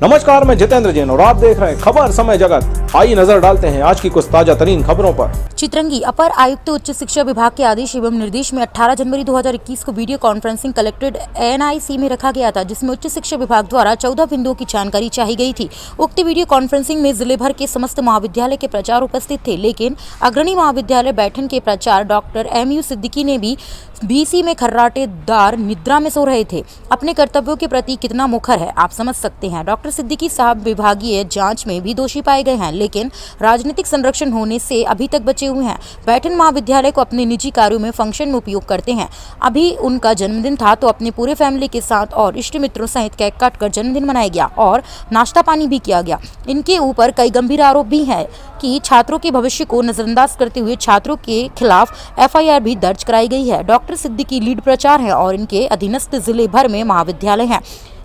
नमस्कार, मैं जितेंद्र जैन और आप देख रहे हैं खबर समय जगत। आइए नजर डालते हैं आज की कुछ ताजा तरीन खबरों पर। चित्रंगी अपर आयुक्त उच्च शिक्षा विभाग के आदेश एवं निर्देश में 18 जनवरी 2021 को वीडियो कॉन्फ्रेंसिंग कलेक्टेड NIC में रखा गया था, जिसमें उच्च शिक्षा विभाग द्वारा 14 बिंदुओं की जानकारी चाही गई थी। उक्त वीडियो कॉन्फ्रेंसिंग में जिले भर के समस्त महाविद्यालय के प्राचार्य उपस्थित थे, लेकिन अग्रणी महाविद्यालय बैठन के प्राचार्य डॉक्टर MU सिद्दीकी ने भी BC में खर्राटेदार निद्रा में सो रहे थे। अपने कर्तव्यों के प्रति कितना मुखर है आप समझ सकते हैं। डॉक्टर सिद्दीकी साहब विभागीय जांच में भी दोषी पाए गए हैं, लेकिन राजनीतिक संरक्षण होने से अभी तक बचे हुए हैं। बैठन महाविद्यालय को अपने निजी कार्यों में फंक्शन में उपयोग करते हैं। अभी उनका जन्मदिन था तो अपने पूरे फैमिली के साथ और इष्ट मित्रों सहित केक काटकर जन्मदिन मनाया गया और नाश्ता पानी भी किया गया। इनके ऊपर कई गंभीर आरोप भी हैं कि छात्रों के भविष्य को नजरअंदाज करते हुए छात्रों के खिलाफ FIR भी दर्ज कराई गई है। डॉक्टर सिद्दीकी लीड प्राचार्य हैं और इनके अधीनस्थ जिले भर में महाविद्यालय हैं,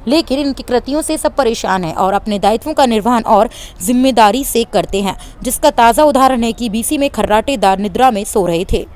लेकिन इनकी कृतियों से सब परेशान हैं और अपने दायित्वों का निर्वहन और जिम्मेदारी से करते हैं, जिसका ताज़ा उदाहरण है कि BC में खर्राटेदार निद्रा में सो रहे थे।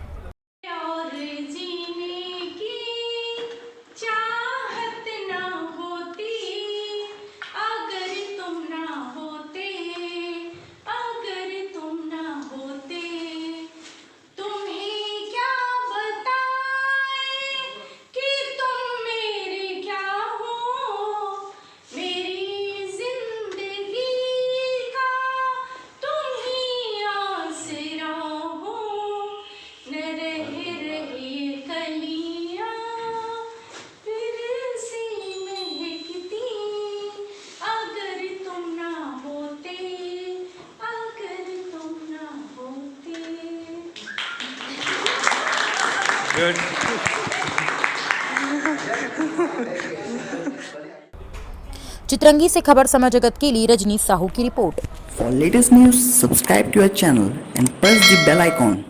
चित्रंगी से खबर समय जगत के लिए रजनी साहू की report. For latest news, subscribe to our channel and press the bell icon.